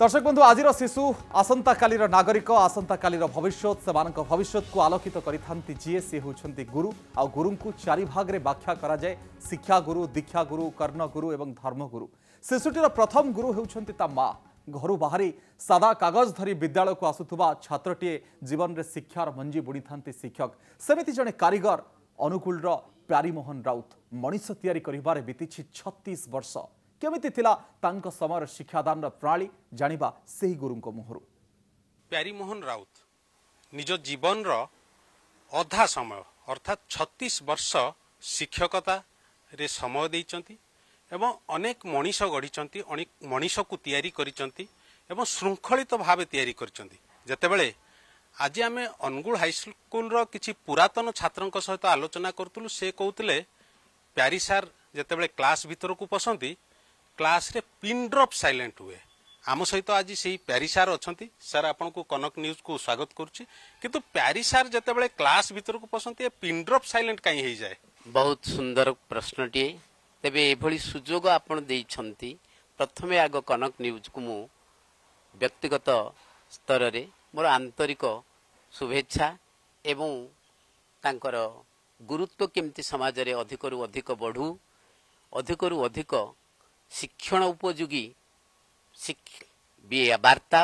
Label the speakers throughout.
Speaker 1: दर्शक बंधु आज शिशु आसंता कालीर नागरिक आसंता कालीर भविष्य से भविष्य को आलोकित करिथांती जीए सी होउछंती गुरु आ गुरु को चारि भाग रे व्याख्या करा जाए शिक्षा गुरु दीक्षा गुरु कर्ण गुरु एवं धर्म गुरु। शिशुटीर प्रथम गुरु होउछंती ता माँ। घर बाहरी सादा कागज धरी विद्यालय को आसुथुबा छात्रटीए जीवन रे शिक्षार मंजी बुणी थांती शिक्षक। सेमिति जणे कारीगर अनुकूलर प्यारीमोहन राउत मनीष तैयारी करिबारे बीतीछि 36 वर्ष। केमिति थिला तांको समयर शिक्षादान प्रणाली जानिबा सेही गुरुंको मुहरु।
Speaker 2: प्यारीमोहन राउत निज जीवन रो अधा समय अर्थात 36 वर्ष शिक्षकता रे समय देइचंती एवं अनेक मनीष गढ़ी अनेक मनीष को तैयारी करिचंती एवं श्रृंखलित भाव तैयारी करिचंती। जेतेबेले आज आमे अनुगुल हाई स्कूल रो किछि पुरातन छात्रंक सहित आलोचना करतुलु से कहउतले प्यारी सार जेतेबेले क्लास भीतर को पसंती क्लास रे पिन ड्रॉप साइलेंट हुए। आम सहित आज से प्यारी सार अच्छी सर आपन को कनक न्यूज को स्वागत करुच्ची किंतु प्यारी सार जितेबाला क्लास भीतर को पसंद पिन ड्रॉप साइलेंट कहीं हो जाए।
Speaker 3: बहुत सुंदर प्रश्नटीए तेबे एभली सुजोग आपण देइछंती। प्रथमे आग कनक न्यूज को मु व्यक्तिगत स्तर रे मोर आंतरिक शुभेच्छा एवं तांकर गुरुत्व केमती समाज रे अधिकरु अधिक बढ़ू अधिकरु अधिक शिक्षण उपयोगी वार्ता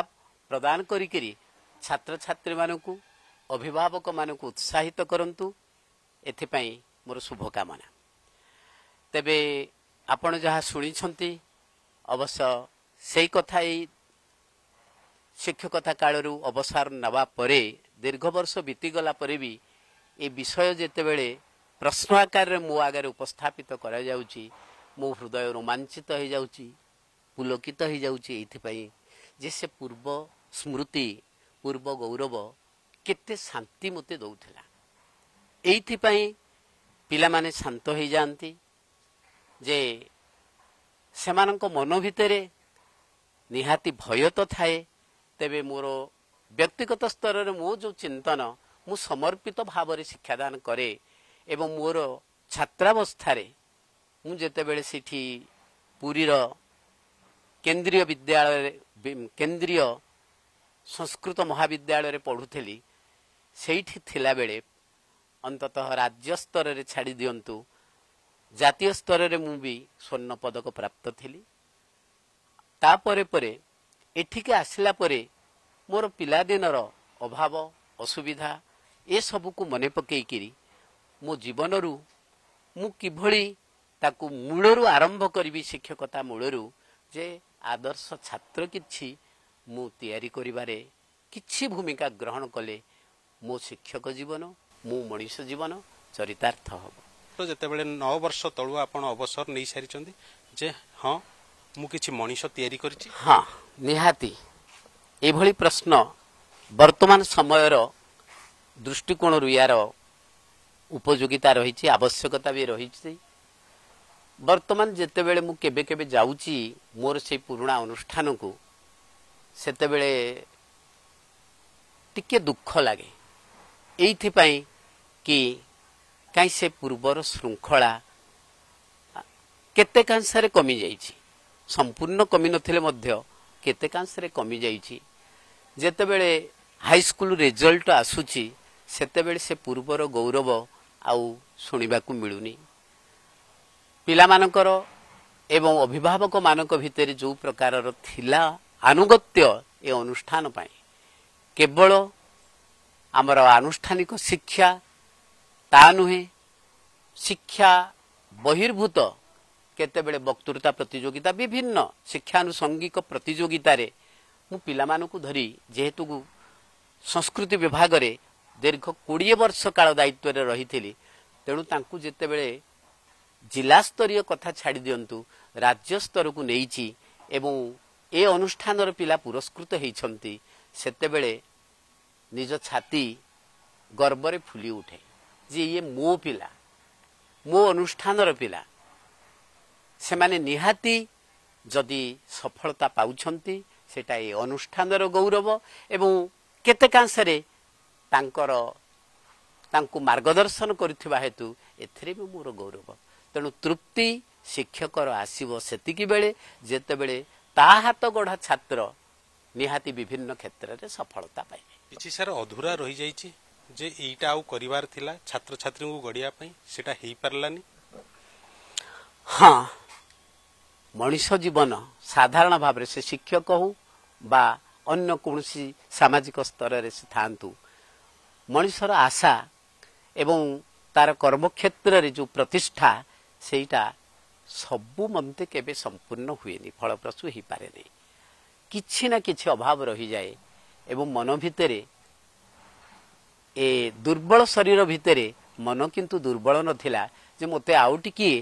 Speaker 3: प्रदान करी छात्र छात्री मानकु अभिभावक मानकु उत्साहित करंतु एथिपाई मोर शुभकामना। तेबे आपण जहाँ शुणी अवश्य से कथा शिक्षकता कालरू अवसर नवा परे दीर्घ वर्ष बीतीगला परे भी ए विषय जेतेबेले प्रश्न आकार मो आगे उपस्थापित करा जाउची मो हृदय रोमांचित हो जाउची पुलकित हो जाउची एथिपाई जे से पूर्व स्मृति पूर्व गौरव केते शांति मते दउथिला। एथिपाई पिला माने शांत हो जांती जे सेमानंको मन भितरे निहाती भय तो थाए। तेबे मोर व्यक्तिगत स्तर रे मो जो चिंतन मु समर्पित भाव रे शिक्षादान करे एवं मोर छात्रावस्था रे मु जेतेबेले सिठी पुरीर केंद्रीय विद्यालय केंद्रीय संस्कृत महाविद्यालय रे पढ़ुथली सेठी थिला बेले अंततः राज्य स्तर रे छाड़ी दियंतु जातीय स्तर रे मु भी स्वर्ण पदक प्राप्त थिली। ता परे परे एठिके आसिला परे मोर पिला दिनर अभाव असुविधा ए सब को मने पकई किरी मो जीवन रु मु किभली ताकू मूलरू आरंभ करी शिक्षकता मूलरू जे आदर्श छात्र किछि मु तैयारी करिबारे किछि भूमिका ग्रहण कले मो शिक्षक जीवन मो मनीष जीवन चरितार्थ हब।
Speaker 2: तो जेतेबेले 9 वर्ष तळु आपण अवसर नै सारिचंदी जे हां मु किछि मनीष तैयारी करछि।
Speaker 3: हां निहाती एभली प्रश्न वर्तमान समयर दृष्टिकोण रु यार उपयोगिता रही आवश्यकता भी रही। वर्तमान जेतेबेले मु केबे केबे जाउची मोर से पुराना अनुष्ठान को सेतेबेले टिके दुख लागे एइथिपाई कि काई से पूर्वर श्रृंखला केते कांसरे कमी जाइछि संपूर्ण कमी नथिले मध्य केते कांसरे कमी जाइछि। जेतेबेले हाई स्कूल रिजल्ट आसुची सेतेबेले से पूर्वर गौरव आउ सुनिबा को मिलुनी। पिला मानकर एवं अभिभावक मानक भितर जो प्रकार थिला अनुगत्य ए अनुष्ठान पाई केवल आमर आनुष्ठानिक शिक्षा ता नुहे शिक्षा बहिर्भूत केतेबेले वक्तृता प्रतियोगिता विभिन्न शिक्षानुषंगिक प्रतियोगिता रे मु पिला मानकु धरी जेहेतु संस्कृति विभाग रे दीर्घ 20 वर्ष काल दायित्व रे रहिथिली तेणु तांकु जेतेबेले जिला स्तरीय कथा छाड़ी दियंतु राज्य स्तर को नेइची एवं ए अनुष्ठान र पिला पुरस्कृत हेइछंती सेतेबेले निज छाती गर्व रे फुली उठे जे ये मो पिला मो अनुष्ठान र पिला से माने निहाती जदि सफलता पाउछंती सेटा ए अनुष्ठान र गौरव एवं केते कांसरे तांकर तांकु मार्गदर्शन करिथिबा हेतु एथरे भी मोर गौरव। तेणु तृप्ति शिक्षकर आसीबो सेतिकी बेले जेते बेले ता हाथ गढ़ा छात्र निहाती विभिन्न क्षेत्र में सफलता पाइबे।
Speaker 2: किछि सार अधूरा रही जाइछि जे एटा आउ करिवार थिला छात्र छात्री को गड़िया पई सेटा हेई पारलानी।
Speaker 3: हाँ, मनुष्य जीवन साधारण भाव से शिक्षक हो बा अन्य कौनसी सामाजिक स्तर से थांतु मनुष्यर आशा एवं तार कर्मक्षेत्र रे जो प्रतिष्ठा सेटा सबु मते केबे संपूर्ण हुएनी, फलप्रसू ही पारे नहीं, किछि ना किछि अभाव रही जाए एवं मन भितरे ए दुर्बल शरीर भितरे मन किंतु दुर्बल नथिला जे मते आउ टिके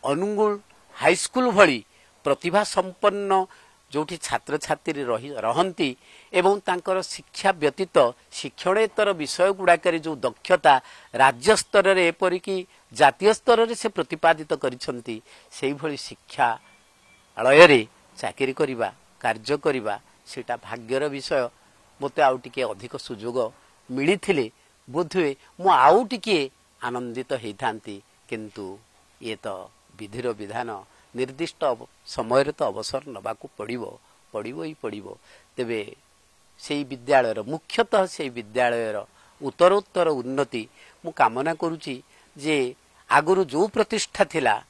Speaker 3: अनुगुण हाईस्कूल भली प्रतिभा संपन्न जोठी छात्र छात्री रहंती एवं तांकर शिक्षा व्यतीत शिक्षणेतर विषय गुड़ाकर जो दक्षता राज्य स्तर रे एपरिकी जातीय स्तर रे से प्रतिपादित करिसंती सेही भली शिक्षा आलय रे चाकरी करिबा कार्य करिबा सेटा भाग्यर विषय। मते आउ टिके अधिक सुजोग मिलिथिले बोधुए मु आउ टिके आनंदित हेइथांती, किंतु ये तो विधिर विधान निर्दिष्ट समय तो अवसर नबाकू पड़िबो ही पड़िबो। तेबे सेई विद्यालयर मुख्यतः सेई विद्यालयर उत्तरोत्तर उन्नति मु कामना करूची जे आगुरु जो प्रतिष्ठा थिला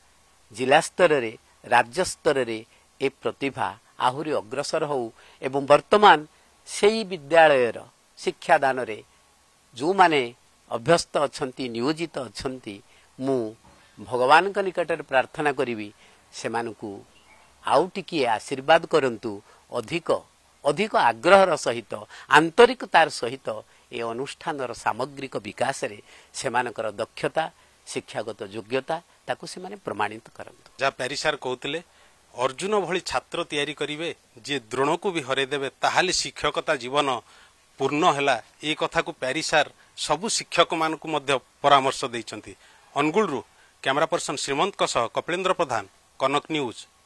Speaker 3: जिला स्तर रे राज्य स्तर रे ए प्रतिभा आहुरी अग्रसर हो एवं वर्तमान सेई विद्यालयर शिक्षादान रे जो माने अभ्यस्त अछंती नियोजित अछंती मु भगवान का निकट प्रार्थना करी से आउ टिके आशीर्वाद करंतु, अधिक अधिक आग्रहर सहित आंतरिकतार सहित ए अनुष्ठान सामग्रिक विकास रे सेमानकर दक्षता शिक्षागत योग्यता ताकू से माने प्रमाणित करंतु।
Speaker 2: जा पेरिसार कहउतले अर्जुन भली छात्र तैयारी करिवे जे द्रोण को भी हरे देबे ताहाले शिक्षकता जीवन पूर्ण हैला। ए कथा को पेरिसार सबु शिक्षक मानकु मध्य परामर्श दैचंती। अनुगुल कैमरा पर्सन श्रीमंत कपिलेन्द्र प्रधान, कनक न्यूज।